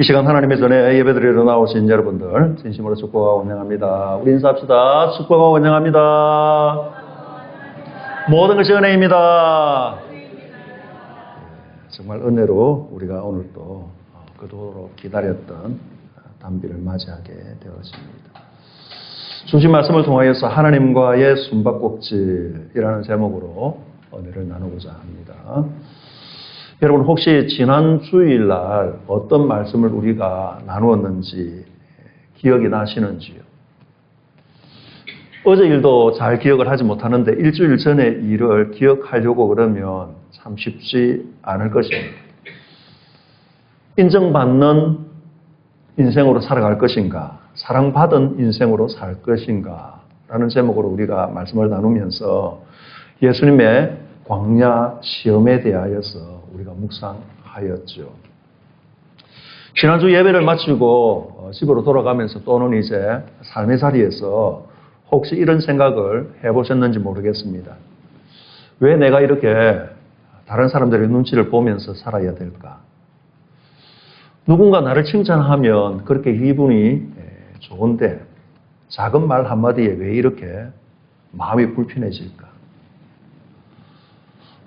이 시간 하나님의 전에 예배드리러 나오신 여러분들 진심으로 축복하고 환영합니다. 우리 인사합시다. 축복하고 환영합니다. 모든 것이 은혜입니다. 정말 은혜로 우리가 오늘 또 그토록 기다렸던 단비를 맞이하게 되었습니다. 주신 말씀을 통하여서 하나님과의 숨바꼭질이라는 제목으로 은혜를 나누고자 합니다. 여러분 혹시 지난 주일날 어떤 말씀을 우리가 나누었는지 기억이 나시는지요? 어제 일도 잘 기억을 하지 못하는데 일주일 전의 일을 기억하려고 그러면 참 쉽지 않을 것입니다. 인정받는 인생으로 살아갈 것인가, 사랑받은 인생으로 살 것인가 라는 제목으로 우리가 말씀을 나누면서 예수님의 광야 시험에 대하여서 우리가 묵상하였죠. 지난주 예배를 마치고 집으로 돌아가면서 또는 이제 삶의 자리에서 혹시 이런 생각을 해보셨는지 모르겠습니다. 왜 내가 이렇게 다른 사람들의 눈치를 보면서 살아야 될까? 누군가 나를 칭찬하면 그렇게 기분이 좋은데 작은 말 한마디에 왜 이렇게 마음이 불편해질까?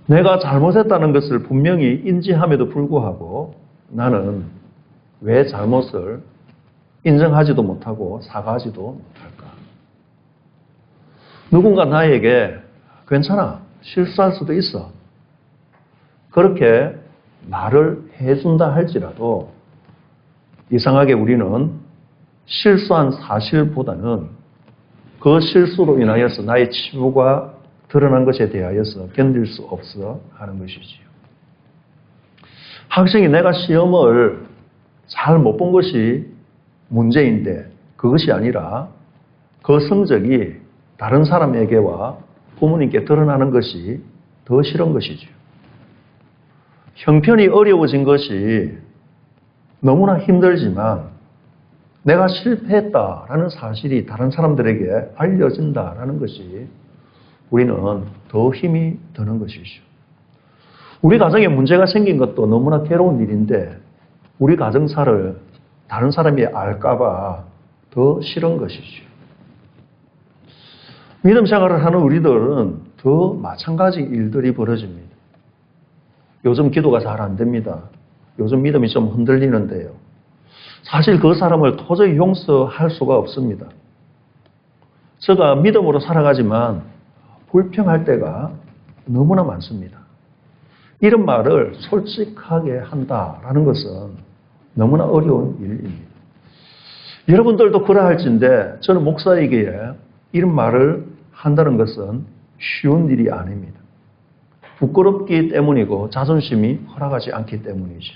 내가 잘못했다는 것을 분명히 인지함에도 불구하고 나는 왜 잘못을 인정하지도 못하고 사과하지도 못할까? 누군가 나에게 괜찮아, 실수할 수도 있어. 그렇게 말을 해준다 할지라도 이상하게 우리는 실수한 사실보다는 그 실수로 인하여서 나의 치부가 드러난 것에 대하여서 견딜 수 없어 하는 것이지요. 학생이 내가 시험을 잘 못 본 것이 문제인데 그것이 아니라 그 성적이 다른 사람에게와 부모님께 드러나는 것이 더 싫은 것이지요. 형편이 어려워진 것이 너무나 힘들지만 내가 실패했다라는 사실이 다른 사람들에게 알려진다라는 것이 우리는 더 힘이 드는 것이죠. 우리 가정에 문제가 생긴 것도 너무나 괴로운 일인데 우리 가정사를 다른 사람이 알까봐 더 싫은 것이죠. 믿음 생활을 하는 우리들은 더 마찬가지 일들이 벌어집니다. 요즘 기도가 잘 안 됩니다. 요즘 믿음이 좀 흔들리는데요. 사실 그 사람을 도저히 용서할 수가 없습니다. 제가 믿음으로 살아가지만 불평할 때가 너무나 많습니다. 이런 말을 솔직하게 한다라는 것은 너무나 어려운 일입니다. 여러분들도 그러할진데 저는 목사이기에 이런 말을 한다는 것은 쉬운 일이 아닙니다. 부끄럽기 때문이고 자존심이 허락하지 않기 때문이죠.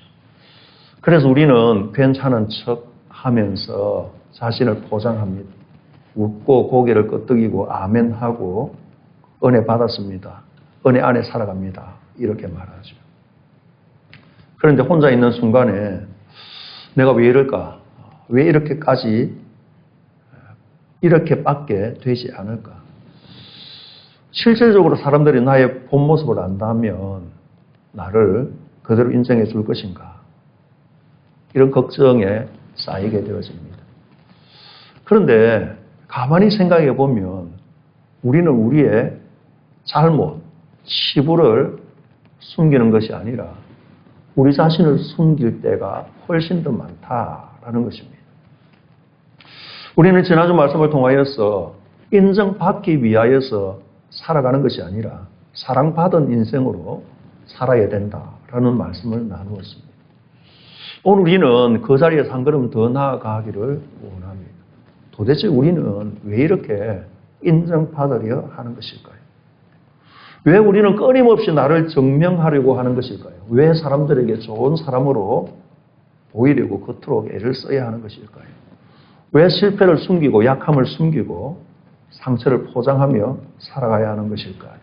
그래서 우리는 괜찮은 척 하면서 자신을 포장합니다. 웃고 고개를 끄덕이고 아멘하고 은혜 받았습니다. 은혜 안에 살아갑니다. 이렇게 말하죠. 그런데 혼자 있는 순간에 내가 왜 이럴까? 왜 이렇게밖에 되지 않을까? 실질적으로 사람들이 나의 본 모습을 안다면 나를 그대로 인정해 줄 것인가? 이런 걱정에 쌓이게 되어집니다. 그런데 가만히 생각해 보면 우리는 우리의 잘못, 치부를 숨기는 것이 아니라 우리 자신을 숨길 때가 훨씬 더 많다라는 것입니다. 우리는 지난주 말씀을 통하여서 인정받기 위하여서 살아가는 것이 아니라 사랑받은 인생으로 살아야 된다라는 말씀을 나누었습니다. 오늘 우리는 그 자리에서 한 걸음 더 나아가기를 원합니다. 도대체 우리는 왜 이렇게 인정받으려 하는 것일까요? 왜 우리는 끊임없이 나를 증명하려고 하는 것일까요? 왜 사람들에게 좋은 사람으로 보이려고 그토록 애를 써야 하는 것일까요? 왜 실패를 숨기고 약함을 숨기고 상처를 포장하며 살아가야 하는 것일까요?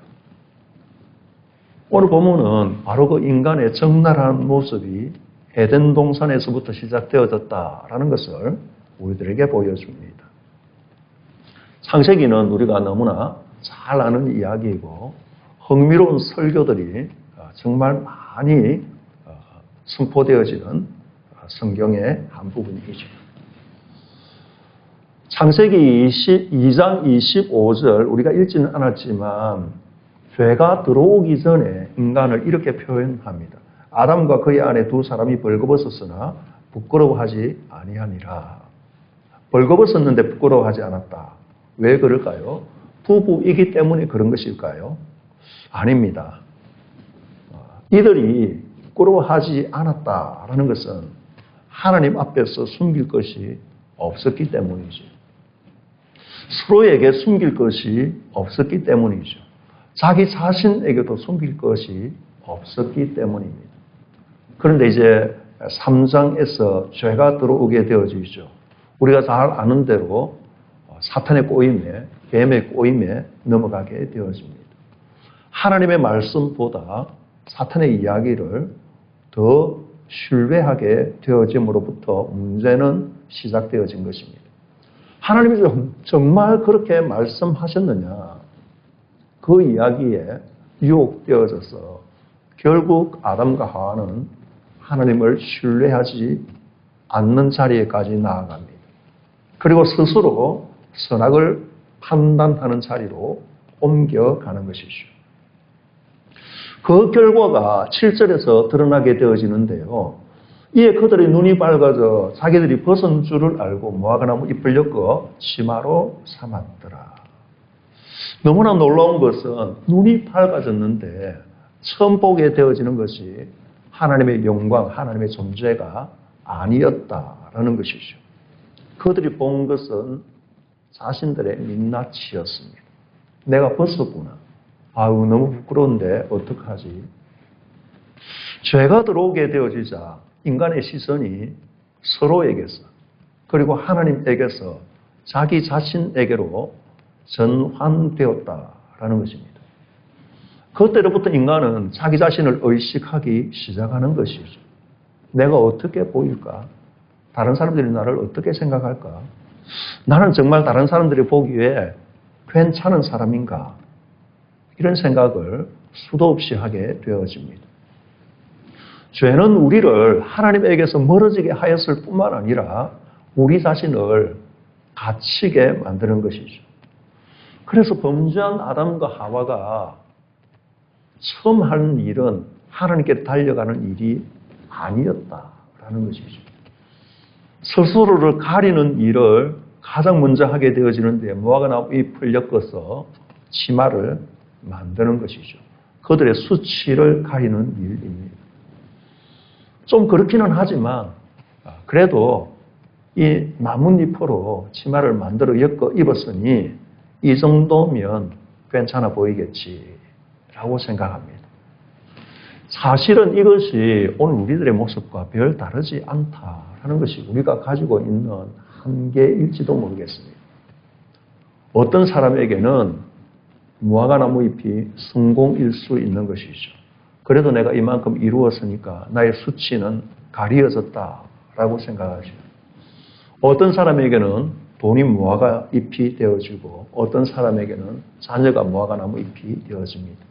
오늘 본문은 바로 그 인간의 적나라한 모습이 에덴 동산에서부터 시작되어졌다라는 것을 우리들에게 보여줍니다. 창세기는 우리가 너무나 잘 아는 이야기이고 흥미로운 설교들이 정말 많이 선포되어지는 성경의 한 부분이죠. 창세기 22장 25절 우리가 읽지는 않았지만 죄가 들어오기 전에 인간을 이렇게 표현합니다. 아담과 그의 아내 두 사람이 벌거벗었으나 부끄러워하지 아니하니라. 벌거벗었는데 부끄러워하지 않았다. 왜 그럴까요? 부부이기 때문에 그런 것일까요? 아닙니다. 이들이 부끄러워하지 않았다라는 것은 하나님 앞에서 숨길 것이 없었기 때문이죠. 서로에게 숨길 것이 없었기 때문이죠. 자기 자신에게도 숨길 것이 없었기 때문입니다. 그런데 이제 3장에서 죄가 들어오게 되어지죠. 우리가 잘 아는 대로 사탄의 꼬임에, 뱀의 꼬임에 넘어가게 되어집니다. 하나님의 말씀보다 사탄의 이야기를 더 신뢰하게 되어짐으로부터 문제는 시작되어진 것입니다. 하나님이 정말 그렇게 말씀하셨느냐? 그 이야기에 유혹되어져서 결국 아담과 하와는 하나님을 신뢰하지 않는 자리에까지 나아갑니다. 그리고 스스로 선악을 판단하는 자리로 옮겨가는 것이죠. 그 결과가 7절에서 드러나게 되어지는데요. 이에 그들의 눈이 밝아져 자기들이 벗은 줄을 알고 무화과나무 잎을 엮어 치마로 삼았더라. 너무나 놀라운 것은 눈이 밝아졌는데 처음 보게 되어지는 것이 하나님의 영광, 하나님의 존재가 아니었다라는 것이죠. 그들이 본 것은 자신들의 민낯이었습니다. 내가 벗었구나. 아유, 너무 부끄러운데 어떡하지? 죄가 들어오게 되어지자 인간의 시선이 서로에게서 그리고 하나님에게서 자기 자신에게로 전환되었다라는 것입니다. 그때로부터 인간은 자기 자신을 의식하기 시작하는 것이죠. 내가 어떻게 보일까? 다른 사람들이 나를 어떻게 생각할까? 나는 정말 다른 사람들이 보기에 괜찮은 사람인가? 이런 생각을 수도 없이 하게 되어집니다. 죄는 우리를 하나님에게서 멀어지게 하였을 뿐만 아니라 우리 자신을 갇히게 만드는 것이죠. 그래서 범죄한 아담과 하와가 처음 하는 일은 하나님께 달려가는 일이 아니었다라는 것이죠. 스스로를 가리는 일을 가장 먼저 하게 되어지는데 무화과나무 잎을 엮어서 치마를 만드는 것이죠. 그들의 수치를 가리는 일입니다. 좀 그렇기는 하지만 그래도 이 나뭇잎으로 치마를 만들어 엮어 입었으니 이 정도면 괜찮아 보이겠지라고 생각합니다. 사실은 이것이 오늘 우리들의 모습과 별 다르지 않다라는 것이 우리가 가지고 있는 한계일지도 모르겠습니다. 어떤 사람에게는 무화과나무 잎이 성공일 수 있는 것이죠. 그래도 내가 이만큼 이루었으니까 나의 수치는 가려졌다라고 생각하죠. 어떤 사람에게는 돈이 무화과 잎이 되어지고 어떤 사람에게는 자녀가 무화과나무 잎이 되어집니다.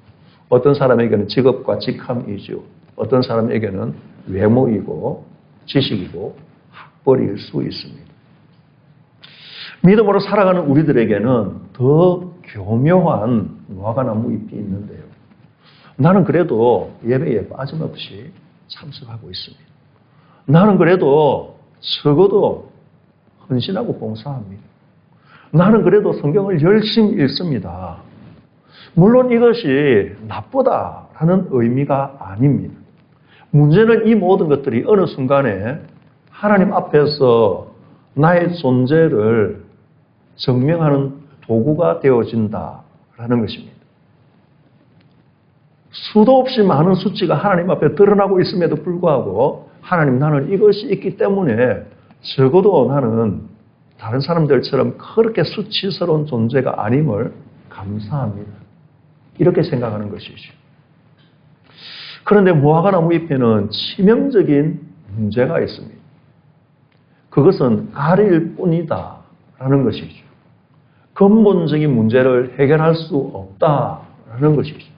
어떤 사람에게는 직업과 직함이죠. 어떤 사람에게는 외모이고 지식이고 학벌일 수 있습니다. 믿음으로 살아가는 우리들에게는 더 교묘한 무화과나무 잎이 있는데요. 나는 그래도 예배에 빠짐없이 참석하고 있습니다. 나는 그래도 적어도 헌신하고 봉사합니다. 나는 그래도 성경을 열심히 읽습니다. 물론 이것이 나쁘다라는 의미가 아닙니다. 문제는 이 모든 것들이 어느 순간에 하나님 앞에서 나의 존재를 증명하는 도구가 되어진다라는 것입니다. 수도 없이 많은 수치가 하나님 앞에 드러나고 있음에도 불구하고 하나님, 나는 이것이 있기 때문에 적어도 나는 다른 사람들처럼 그렇게 수치스러운 존재가 아님을 감사합니다. 이렇게 생각하는 것이죠. 그런데 무화과나무 잎에는 치명적인 문제가 있습니다. 그것은 가릴 뿐이다 라는 것이죠. 근본적인 문제를 해결할 수 없다라는 것이죠.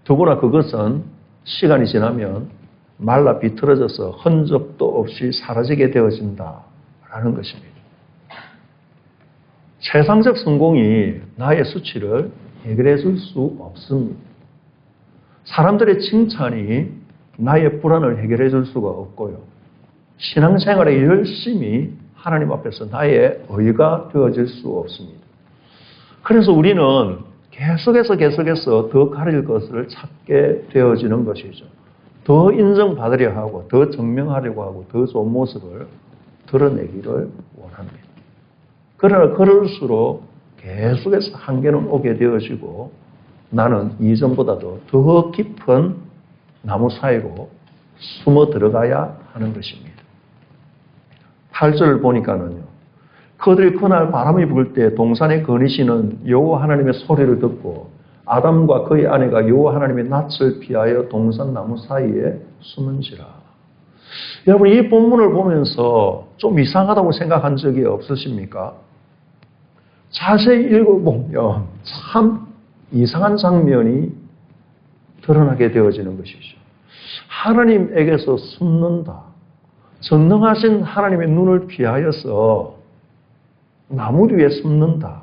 더구나 그것은 시간이 지나면 말라 비틀어져서 흔적도 없이 사라지게 되어진다라는 것입니다. 세상적 성공이 나의 수치를 해결해 줄 수 없습니다. 사람들의 칭찬이 나의 불안을 해결해 줄 수가 없고요. 신앙생활에 열심히 하나님 앞에서 나의 의가 되어질 수 없습니다. 그래서 우리는 계속해서 더 가릴 것을 찾게 되어지는 것이죠. 더 인정받으려 하고, 더 증명하려고 하고, 더 좋은 모습을 드러내기를 원합니다. 그러나 그럴수록 계속해서 한계는 오게 되어지고 나는 이전보다도 더 깊은 나무 사이로 숨어 들어가야 하는 것입니다. 8절을 보니까는요. 그들이 그날 바람이 불 때 동산에 거니시는 여호와 하나님의 소리를 듣고 아담과 그의 아내가 여호와 하나님의 낯을 피하여 동산 나무 사이에 숨은지라. 여러분 이 본문을 보면서 좀 이상하다고 생각한 적이 없으십니까? 자세히 읽어보면 참 이상한 장면이 드러나게 되어지는 것이죠. 하나님에게서 숨는다. 전능하신 하나님의 눈을 피하여서 나무 뒤에 숨는다.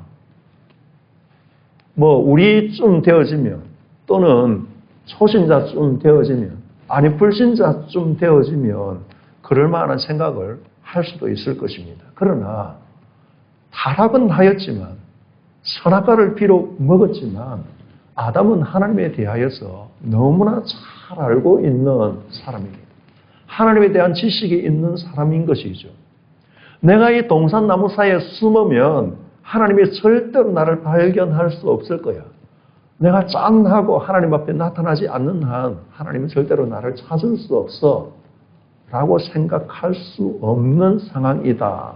우리쯤 되어지면 또는 초신자쯤 되어지면 아니 불신자쯤 되어지면 그럴 만한 생각을 할 수도 있을 것입니다. 그러나 타락은 하였지만 선악과를 비록 먹었지만 아담은 하나님에 대하여서 너무나 잘 알고 있는 사람입니다. 하나님에 대한 지식이 있는 사람인 것이죠. 내가 이 동산나무 사이에 숨으면 하나님이 절대로 나를 발견할 수 없을 거야. 내가 짠하고 하나님 앞에 나타나지 않는 한 하나님은 절대로 나를 찾을 수 없어 라고 생각할 수 없는 상황이다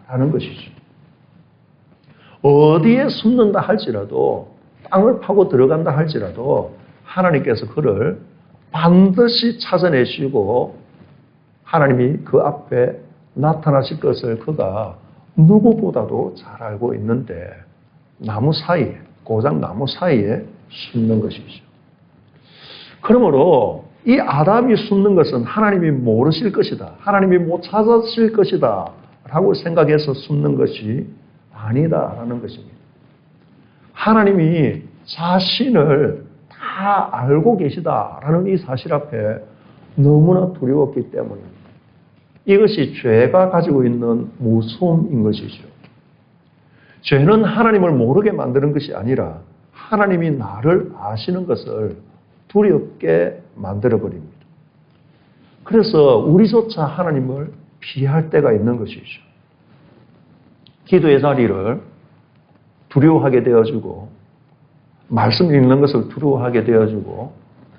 라는 것이죠. 어디에 숨는다 할지라도 땅을 파고 들어간다 할지라도 하나님께서 그를 반드시 찾아내시고 하나님이 그 앞에 나타나실 것을 그가 누구보다도 잘 알고 있는데 나무 사이에, 고작 나무 사이에 숨는 것이죠. 그러므로 이 아담이 숨는 것은 하나님이 모르실 것이다. 하나님이 못 찾으실 것이다. 라고 생각해서 숨는 것이 아니다라는 것입니다. 하나님이 자신을 다 알고 계시다라는 이 사실 앞에 너무나 두려웠기 때문입니다. 이것이 죄가 가지고 있는 무서움인 것이죠. 죄는 하나님을 모르게 만드는 것이 아니라 하나님이 나를 아시는 것을 두렵게 만들어버립니다. 그래서 우리조차 하나님을 피할 때가 있는 것이죠. 기도의 자리를 두려워하게 되어지고 말씀 읽는 것을 두려워하게 되어지고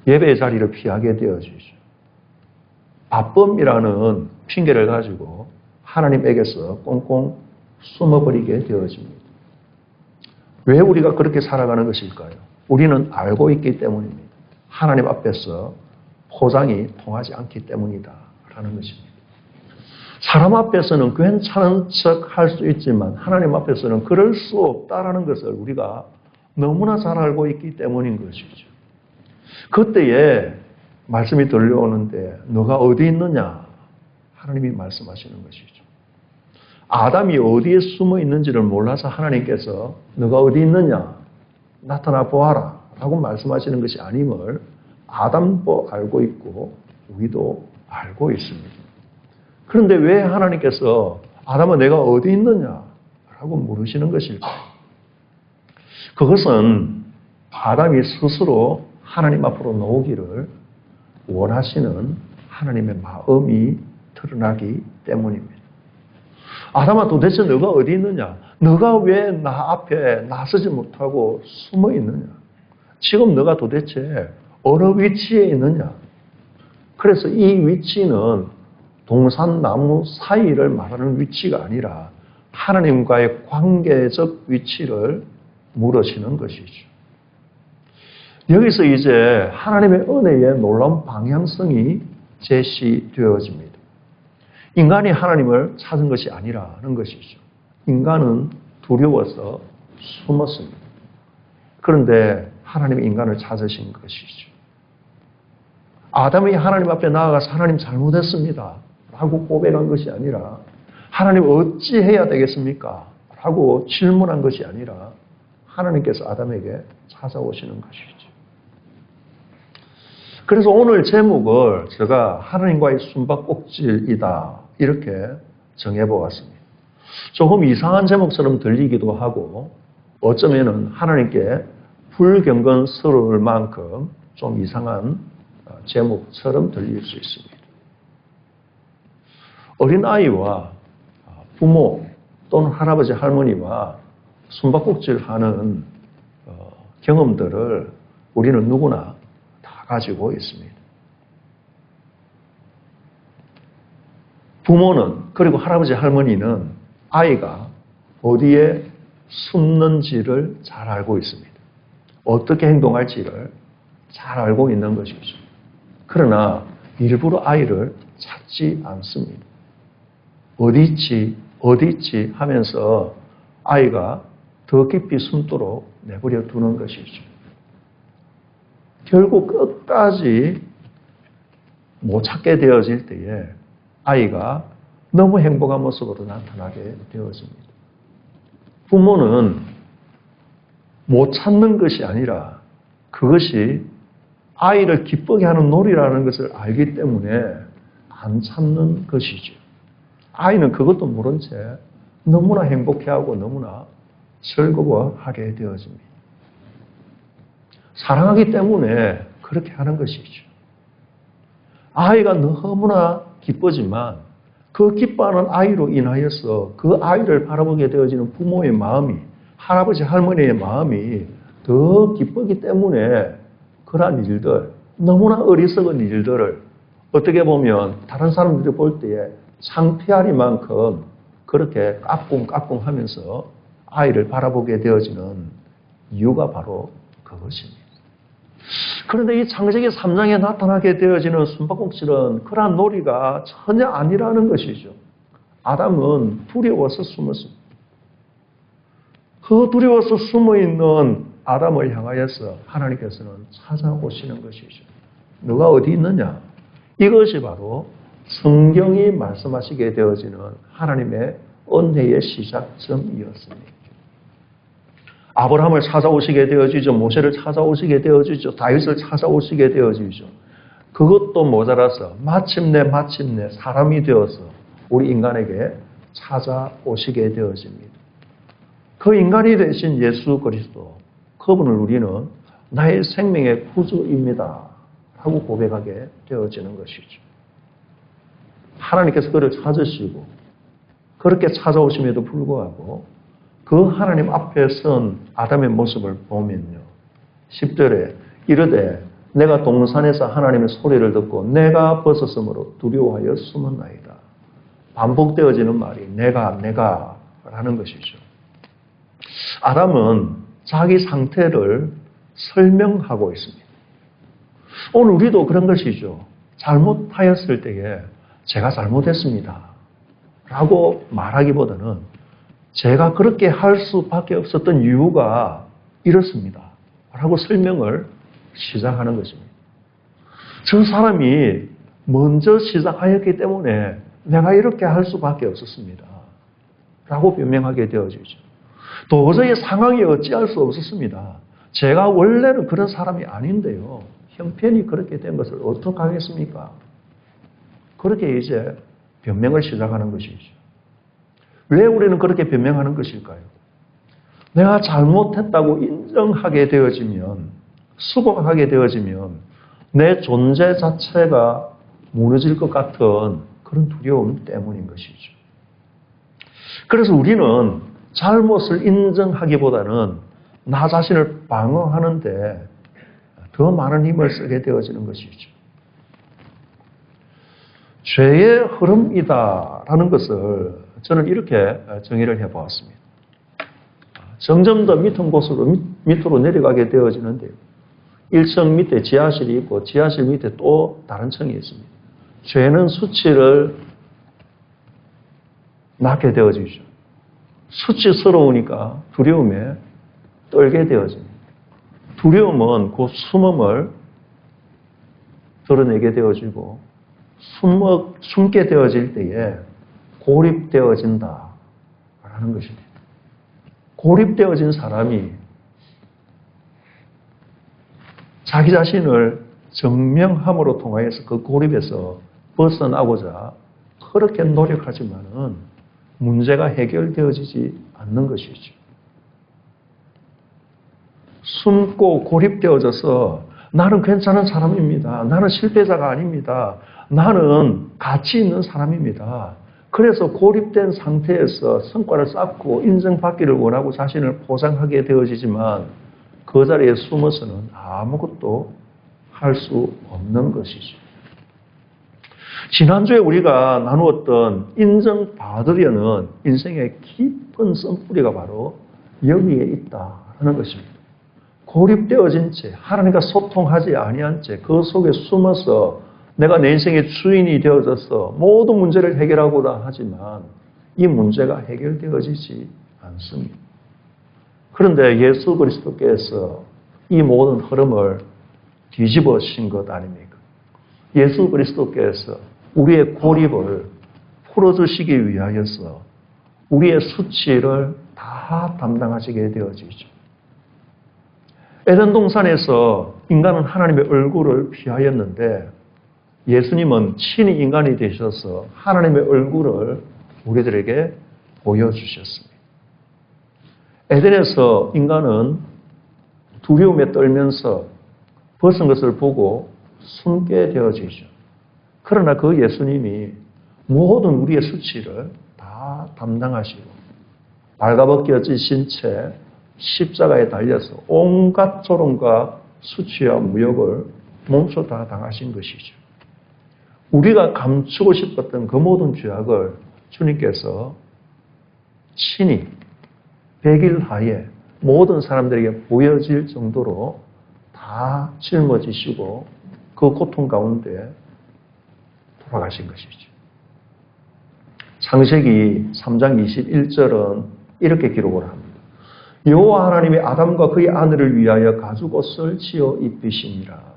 예배의 자리를 피하게 되어지죠. 바쁨이라는 핑계를 가지고 하나님에게서 꽁꽁 숨어버리게 되어집니다. 왜 우리가 그렇게 살아가는 것일까요? 우리는 알고 있기 때문입니다. 하나님 앞에서 포장이 통하지 않기 때문이다 라는 것입니다. 사람 앞에서는 괜찮은 척 할 수 있지만 하나님 앞에서는 그럴 수 없다라는 것을 우리가 너무나 잘 알고 있기 때문인 것이죠. 그때에 말씀이 들려오는데 너가 어디 있느냐? 하나님이 말씀하시는 것이죠. 아담이 어디에 숨어 있는지를 몰라서 하나님께서 너가 어디 있느냐? 나타나 보아라 라고 말씀하시는 것이 아님을 아담도 알고 있고 우리도 알고 있습니다. 그런데 왜 하나님께서 아담아 내가 어디 있느냐? 라고 물으시는 것일까요? 그것은 아담이 스스로 하나님 앞으로 나오기를 원하시는 하나님의 마음이 드러나기 때문입니다. 아담아 도대체 너가 어디 있느냐? 너가 왜 나 앞에 나서지 못하고 숨어 있느냐? 지금 너가 도대체 어느 위치에 있느냐? 그래서 이 위치는 동산나무 사이를 말하는 위치가 아니라 하나님과의 관계적 위치를 물으시는 것이죠. 여기서 이제 하나님의 은혜의 놀라운 방향성이 제시되어집니다. 인간이 하나님을 찾은 것이 아니라는 것이죠. 인간은 두려워서 숨었습니다. 그런데 하나님이 인간을 찾으신 것이죠. 아담이 하나님 앞에 나아가서 하나님 잘못했습니다 라고 고백한 것이 아니라 하나님 어찌 해야 되겠습니까? 라고 질문한 것이 아니라 하나님께서 아담에게 찾아오시는 것이죠. 그래서 오늘 제목을 제가 하나님과의 숨바꼭질이다 이렇게 정해보았습니다. 조금 이상한 제목처럼 들리기도 하고 어쩌면 하나님께 불경건스러울 만큼 좀 이상한 제목처럼 들릴 수 있습니다. 어린아이와 부모 또는 할아버지 할머니와 숨바꼭질하는 경험들을 우리는 누구나 다 가지고 있습니다. 부모는 그리고 할아버지 할머니는 아이가 어디에 숨는지를 잘 알고 있습니다. 어떻게 행동할지를 잘 알고 있는 것이죠. 그러나 일부러 아이를 찾지 않습니다. 어디 있지 하면서 아이가 더 깊이 숨도록 내버려 두는 것이죠. 결국 끝까지 못 찾게 되어질 때에 아이가 너무 행복한 모습으로 나타나게 되어집니다. 부모는 못 찾는 것이 아니라 그것이 아이를 기쁘게 하는 놀이라는 것을 알기 때문에 안 찾는 것이죠. 아이는 그것도 모른 채 너무나 행복해하고 너무나 즐거워하게 되어집니다. 사랑하기 때문에 그렇게 하는 것이죠. 아이가 너무나 기쁘지만 그 기뻐하는 아이로 인하여서 그 아이를 바라보게 되어지는 부모의 마음이, 할아버지 할머니의 마음이 더 기쁘기 때문에 그러한 일들, 너무나 어리석은 일들을 어떻게 보면 다른 사람들이 볼 때에 창피하리만큼 그렇게 까꿍까꿍 하면서 아이를 바라보게 되어지는 이유가 바로 그것입니다. 그런데 이 창세기 3장에 나타나게 되어지는 숨바꼭질은 그러한 놀이가 전혀 아니라는 것이죠. 아담은 두려워서 숨었습니다. 그 두려워서 숨어있는 아담을 향하여서 하나님께서는 찾아오시는 것이죠. 너가 어디 있느냐? 이것이 바로 성경이 말씀하시게 되어지는 하나님의 은혜의 시작점이었습니다. 아브라함을 찾아오시게 되어지죠. 모세를 찾아오시게 되어지죠. 다윗을 찾아오시게 되어지죠. 그것도 모자라서 마침내 사람이 되어서 우리 인간에게 찾아오시게 되어집니다. 그 인간이 되신 예수 그리스도, 그분을 우리는 나의 생명의 구주입니다 하고 고백하게 되어지는 것이죠. 하나님께서 그를 찾으시고 그렇게 찾아오심에도 불구하고 그 하나님 앞에 선 아담의 모습을 보면요. 10절에 이르되 내가 동산에서 하나님의 소리를 듣고 내가 벗었으므로 두려워하여 숨었나이다. 반복되어지는 말이 내가 라는 것이죠. 아담은 자기 상태를 설명하고 있습니다. 오늘 우리도 그런 것이죠. 잘못하였을 때에 제가 잘못했습니다 라고 말하기보다는 제가 그렇게 할 수밖에 없었던 이유가 이렇습니다 라고 설명을 시작하는 것입니다. 저 사람이 먼저 시작하였기 때문에 내가 이렇게 할 수밖에 없었습니다 라고 변명하게 되어지죠. 도저히 상황이 어찌할 수 없었습니다. 제가 원래는 그런 사람이 아닌데요. 형편이 그렇게 된 것을 어떡하겠습니까? 그렇게 이제 변명을 시작하는 것이죠. 왜 우리는 그렇게 변명하는 것일까요? 내가 잘못했다고 인정하게 되어지면, 수긍하게 되어지면 내 존재 자체가 무너질 것 같은 그런 두려움 때문인 것이죠. 그래서 우리는 잘못을 인정하기보다는 나 자신을 방어하는데 더 많은 힘을 쓰게 되어지는 것이죠. 죄의 흐름이다라는 것을 저는 이렇게 정의를 해보았습니다. 점점 더 밑으로 내려가게 되어지는데요. 1층 밑에 지하실이 있고 지하실 밑에 또 다른 층이 있습니다. 죄는 수치를 낳게 되어지죠. 수치스러우니까 두려움에 떨게 되어집니다. 두려움은 그 숨음을 드러내게 되어지고 숨게 되어질 때에 고립되어진다라는 것입니다. 고립되어진 사람이 자기 자신을 증명함으로 통하여서 그 고립에서 벗어나고자 그렇게 노력하지만은 문제가 해결되어지지 않는 것이죠. 숨고 고립되어져서 나는 괜찮은 사람입니다. 나는 실패자가 아닙니다. 나는 가치 있는 사람입니다. 그래서 고립된 상태에서 성과를 쌓고 인정받기를 원하고 자신을 포장하게 되어지지만 그 자리에 숨어서는 아무것도 할 수 없는 것이죠. 지난주에 우리가 나누었던 인정받으려는 인생의 깊은 씀뿌리가 바로 여기에 있다는 것입니다. 고립되어진 채 하나님과 소통하지 아니한 채 그 속에 숨어서 내가 내 인생의 주인이 되어져서 모든 문제를 해결하고자 하지만 이 문제가 해결되어지지 않습니다. 그런데 예수 그리스도께서 이 모든 흐름을 뒤집으신 것 아닙니까? 예수 그리스도께서 우리의 고립을 풀어주시기 위하여서 우리의 수치를 다 담당하시게 되어지죠. 에덴 동산에서 인간은 하나님의 얼굴을 피하였는데 예수님은 친히 인간이 되셔서 하나님의 얼굴을 우리들에게 보여주셨습니다. 에덴에서 인간은 두려움에 떨면서 벗은 것을 보고 숨게 되어지죠. 그러나 그 예수님이 모든 우리의 수치를 다 담당하시고 발가벗겨지신 채 십자가에 달려서 온갖 조롱과 수치와 무욕을 몸소 다 당하신 것이죠. 우리가 감추고 싶었던 그 모든 죄악을 주님께서 친히 100일 하에 모든 사람들에게 보여질 정도로 다 짊어지시고 그 고통 가운데 돌아가신 것이죠. 창세기 3장 21절은 이렇게 기록을 합니다. 여호와 하나님이 아담과 그의 아내를 위하여 가죽옷을 지어 입히시니라.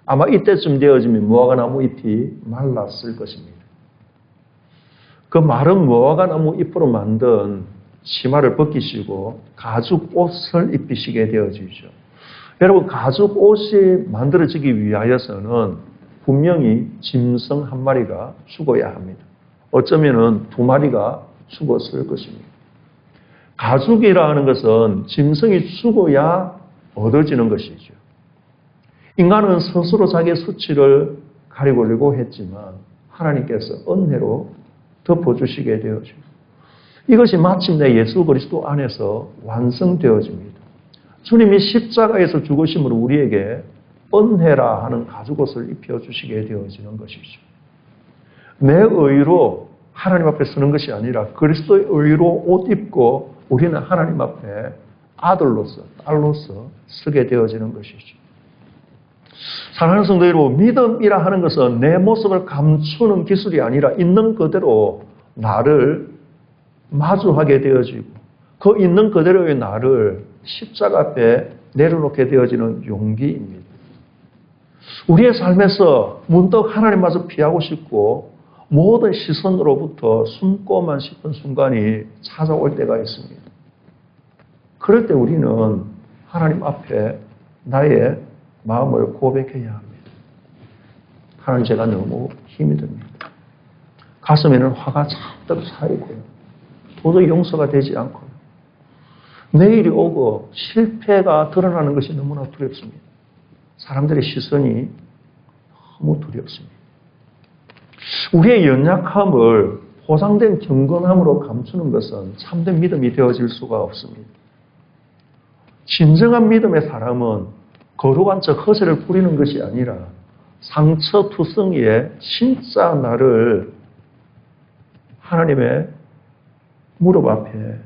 아마 이때쯤 되어지면 무화과 나무 잎이 말랐을 것입니다. 그 마른 무화과 나무 잎으로 만든 치마를 벗기시고 가죽옷을 입히시게 되어지죠. 여러분, 가죽옷이 만들어지기 위하여서는 분명히 짐승 한 마리가 죽어야 합니다. 어쩌면은 2마리가 죽었을 것입니다. 가죽이라는 것은 짐승이 죽어야 얻어지는 것이죠. 인간은 스스로 자기의 수치를 가리고려고 했지만 하나님께서 은혜로 덮어주시게 되어집니다. 이것이 마침내 예수 그리스도 안에서 완성되어집니다. 주님이 십자가에서 죽으심으로 우리에게 은혜라 하는 가죽옷을 입혀주시게 되어지는 것이죠. 내 의로 하나님 앞에 서는 것이 아니라 그리스도의 의로 옷 입고 우리는 하나님 앞에 아들로서, 딸로서 서게 되어지는 것이죠. 사랑하는 성도 여러분, 믿음이라 하는 것은 내 모습을 감추는 기술이 아니라 있는 그대로 나를 마주하게 되어지고 그 있는 그대로의 나를 십자가 앞에 내려놓게 되어지는 용기입니다. 우리의 삶에서 문득 하나님마저 피하고 싶고 모든 시선으로부터 숨고만 싶은 순간이 찾아올 때가 있습니다. 그럴 때 우리는 하나님 앞에 나의 마음을 고백해야 합니다. 하나님, 제가 너무 힘이 듭니다. 가슴에는 화가 잔뜩 쌓이고요. 도저히 용서가 되지 않고 내일이 오고 실패가 드러나는 것이 너무나 두렵습니다. 사람들의 시선이 너무 두렵습니다. 우리의 연약함을 보상된 경건함으로 감추는 것은 참된 믿음이 되어질 수가 없습니다. 진정한 믿음의 사람은 거룩한 척 허세를 부리는 것이 아니라 상처투성이에 진짜 나를 하나님의 무릎 앞에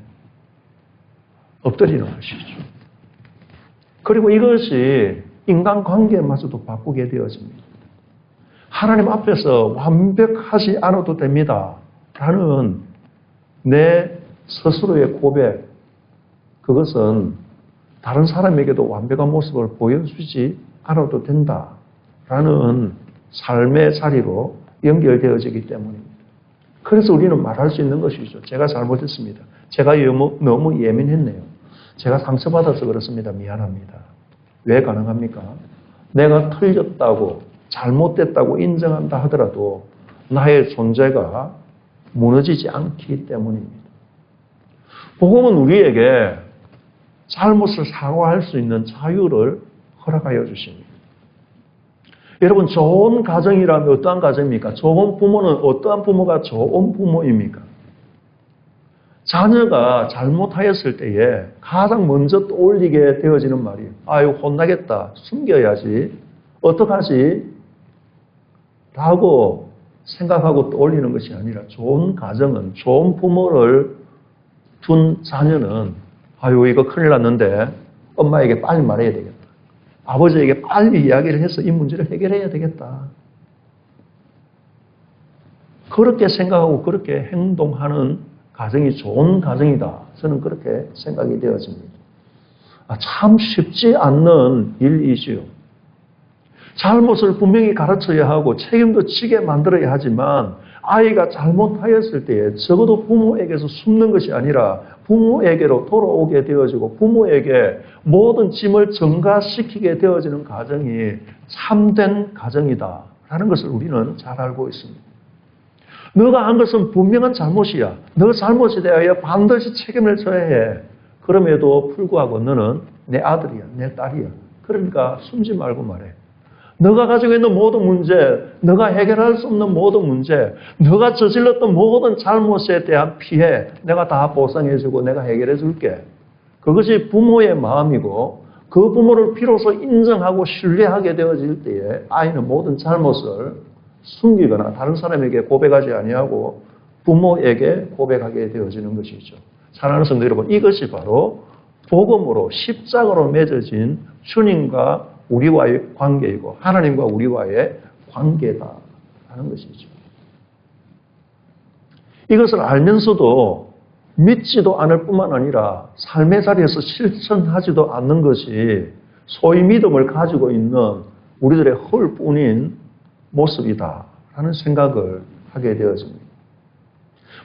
엎드리는 것이죠. 그리고 이것이 인간관계마저도 바꾸게 되어집니다. 하나님 앞에서 완벽하지 않아도 됩니다. 라는 내 스스로의 고백, 그것은 다른 사람에게도 완벽한 모습을 보여주지 않아도 된다. 라는 삶의 자리로 연결되어지기 때문입니다. 그래서 우리는 말할 수 있는 것이죠. 제가 잘못했습니다. 제가 너무 예민했네요. 제가 상처받아서 그렇습니다. 미안합니다. 왜 가능합니까? 내가 틀렸다고 잘못됐다고 인정한다 하더라도 나의 존재가 무너지지 않기 때문입니다. 복음은 우리에게 잘못을 사과할 수 있는 자유를 허락하여 주십니다. 여러분, 좋은 가정이라면 어떠한 가정입니까? 좋은 부모는 어떠한 부모가 좋은 부모입니까? 자녀가 잘못하였을 때에 가장 먼저 떠올리게 되어지는 말이에요. 아유, 혼나겠다. 숨겨야지. 어떡하지? 라고 생각하고 떠올리는 것이 아니라 좋은 가정은, 좋은 부모를 둔 자녀는 아유, 이거 큰일 났는데 엄마에게 빨리 말해야 되겠다. 아버지에게 빨리 이야기를 해서 이 문제를 해결해야 되겠다. 그렇게 생각하고 그렇게 행동하는 가정이 좋은 가정이다. 저는 그렇게 생각이 되어집니다. 참 쉽지 않는 일이지요. 잘못을 분명히 가르쳐야 하고 책임도 지게 만들어야 하지만 아이가 잘못하였을 때에 적어도 부모에게서 숨는 것이 아니라 부모에게로 돌아오게 되어지고 부모에게 모든 짐을 전가시키게 되어지는 가정이 참된 가정이다 라는 것을 우리는 잘 알고 있습니다. 너가 한 것은 분명한 잘못이야. 너 잘못에 대하여 반드시 책임을 져야 해. 그럼에도 불구하고 너는 내 아들이야, 내 딸이야. 그러니까 숨지 말고 말해. 너가 가지고 있는 모든 문제, 너가 해결할 수 없는 모든 문제, 너가 저질렀던 모든 잘못에 대한 피해 내가 다 보상해주고 내가 해결해줄게. 그것이 부모의 마음이고 그 부모를 비로소 인정하고 신뢰하게 되어질 때에 아이는 모든 잘못을 숨기거나 다른 사람에게 고백하지 아니하고 부모에게 고백하게 되어지는 것이죠. 사랑하는 성도 여러분, 이것이 바로 복음으로 십자가로 맺어진 주님과 우리와의 관계이고 하나님과 우리와의 관계다라는 것이죠. 이것을 알면서도 믿지도 않을 뿐만 아니라 삶의 자리에서 실천하지도 않는 것이 소위 믿음을 가지고 있는 우리들의 헐뿐인 모습이다라는 생각을 하게 되어집니다.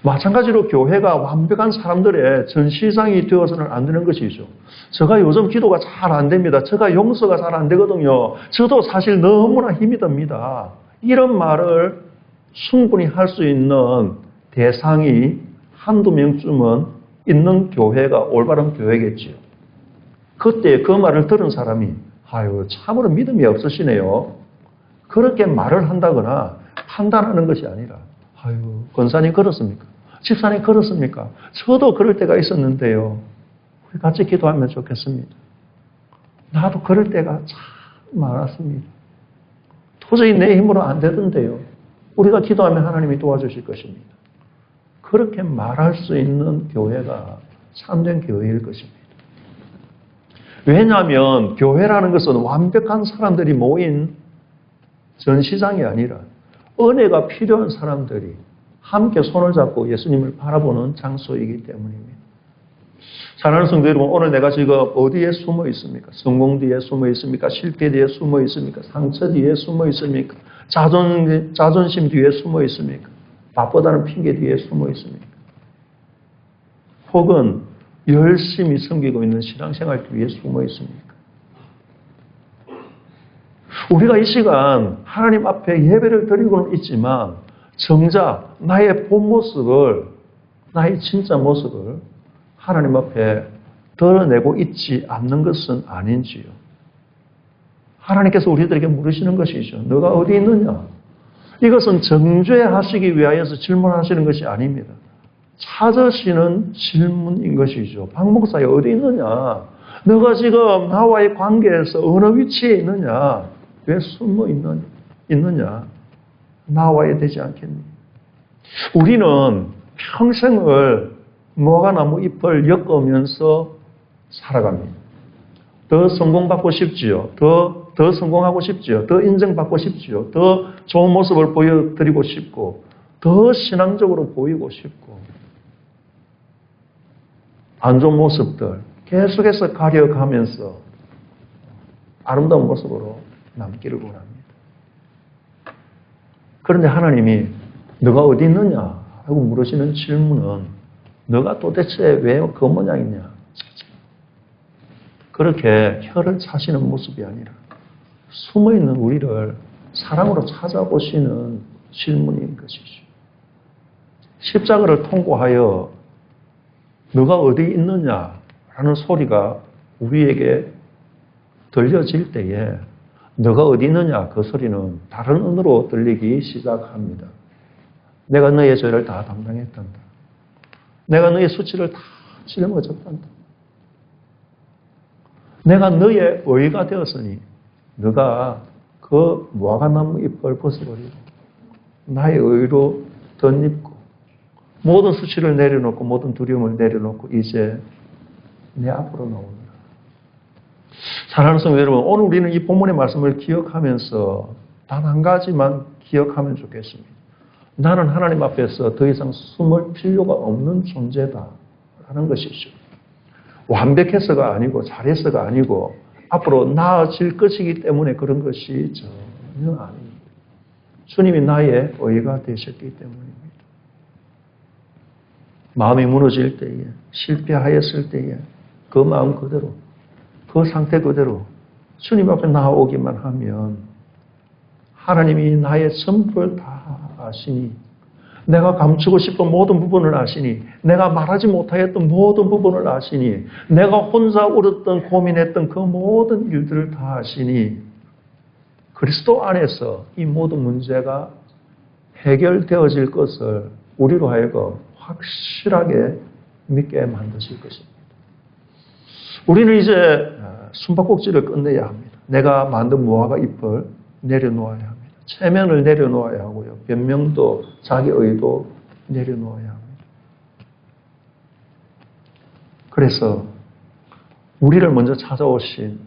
마찬가지로 교회가 완벽한 사람들의 전시장이 되어서는 안 되는 것이죠. 제가 요즘 기도가 잘 안 됩니다. 제가 용서가 잘 안 되거든요. 저도 사실 너무나 힘이 듭니다. 이런 말을 충분히 할 수 있는 대상이 한두 명쯤은 있는 교회가 올바른 교회겠지요. 그때 그 말을 들은 사람이 아유, 참으로 믿음이 없으시네요. 그렇게 말을 한다거나 판단하는 것이 아니라 아유, 권사님 그렇습니까? 집사님 그렇습니까? 저도 그럴 때가 있었는데요. 우리 같이 기도하면 좋겠습니다. 나도 그럴 때가 참 많았습니다. 도저히 내 힘으로 안 되던데요. 우리가 기도하면 하나님이 도와주실 것입니다. 그렇게 말할 수 있는 교회가 참된 교회일 것입니다. 왜냐하면 교회라는 것은 완벽한 사람들이 모인 전시장이 아니라 은혜가 필요한 사람들이 함께 손을 잡고 예수님을 바라보는 장소이기 때문입니다. 사랑하는 성도 여러분, 오늘 내가 지금 어디에 숨어 있습니까? 성공 뒤에 숨어 있습니까? 실패 뒤에 숨어 있습니까? 상처 뒤에 숨어 있습니까? 자존심 뒤에 숨어 있습니까? 바쁘다는 핑계 뒤에 숨어 있습니까? 혹은 열심히 섬기고 있는 신앙생활 뒤에 숨어 있습니까? 우리가 이 시간 하나님 앞에 예배를 드리고는 있지만 정작 나의 본 모습을, 나의 진짜 모습을 하나님 앞에 드러내고 있지 않는 것은 아닌지요. 하나님께서 우리들에게 물으시는 것이죠. 너가 어디 있느냐? 이것은 정죄하시기 위하여서 질문하시는 것이 아닙니다. 찾으시는 질문인 것이죠. 박 목사야 어디 있느냐? 너가 지금 나와의 관계에서 어느 위치에 있느냐? 왜 숨어 있느냐? 나와야 되지 않겠니? 우리는 평생을 무화과나무 잎을 엮으면서 살아갑니다. 더 성공받고 싶지요. 더 성공하고 싶지요. 더 인정받고 싶지요. 더 좋은 모습을 보여드리고 싶고 더 신앙적으로 보이고 싶고 안 좋은 모습들 계속해서 가려가면서 아름다운 모습으로 남기를 원합니다. 그런데 하나님이 너가 어디 있느냐 하고 물으시는 질문은 너가 도대체 왜 그 모양이냐. 그렇게 혀를 차시는 모습이 아니라 숨어있는 우리를 사랑으로 찾아보시는 질문인 것이죠. 십자가를 통과하여 너가 어디 있느냐라는 소리가 우리에게 들려질 때에 너가 어디 있느냐 그 소리는 다른 언어로 들리기 시작합니다. 내가 너의 죄를 다 담당했단다. 내가 너의 수치를 다 짊어졌단다. 내가 너의 의가 되었으니 너가 그 무화과나무 잎을 벗어버리고 나의 의로 덧입고 모든 수치를 내려놓고 모든 두려움을 내려놓고 이제 내 앞으로 나오느라. 사랑하는 성도 여러분, 오늘 우리는 이 본문의 말씀을 기억하면서 단 한 가지만 기억하면 좋겠습니다. 나는 하나님 앞에서 더 이상 숨을 필요가 없는 존재다 라는 것이죠. 완벽해서가 아니고 잘해서가 아니고 앞으로 나아질 것이기 때문에 그런 것이 전혀 아닙니다. 주님이 나의 의가 되셨기 때문입니다. 마음이 무너질 때에, 실패하였을 때에 그 마음 그대로, 그 상태 그대로 주님 앞에 나오기만 하면 하나님이 나의 전부를 다 아시니, 내가 감추고 싶은 모든 부분을 아시니, 내가 말하지 못하였던 모든 부분을 아시니, 내가 혼자 울었던 고민했던 그 모든 일들을 다 아시니, 그리스도 안에서 이 모든 문제가 해결되어질 것을 우리로 하여금 확실하게 믿게 만드실 것입니다. 우리는 이제 숨바꼭질을 끝내야 합니다. 내가 만든 무화과 잎을 내려놓아야 합니다. 체면을 내려놓아야 하고요. 변명도 자기 의도 내려놓아야 합니다. 그래서 우리를 먼저 찾아오신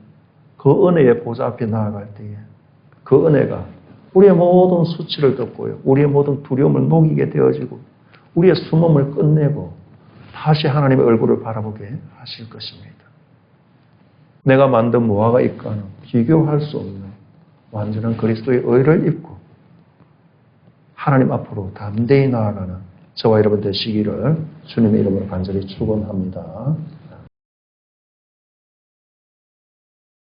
그 은혜의 보좌 앞에 나아갈 때에 그 은혜가 우리의 모든 수치를 덮고요. 우리의 모든 두려움을 녹이게 되어지고 우리의 숨음을 끝내고 다시 하나님의 얼굴을 바라보게 하실 것입니다. 내가 만든 무화과 잎과는 비교할 수 없는 완전한 그리스도의 의를 입고 하나님 앞으로 담대히 나아가는 저와 여러분 되시기를 주님의 이름으로 간절히 축원합니다.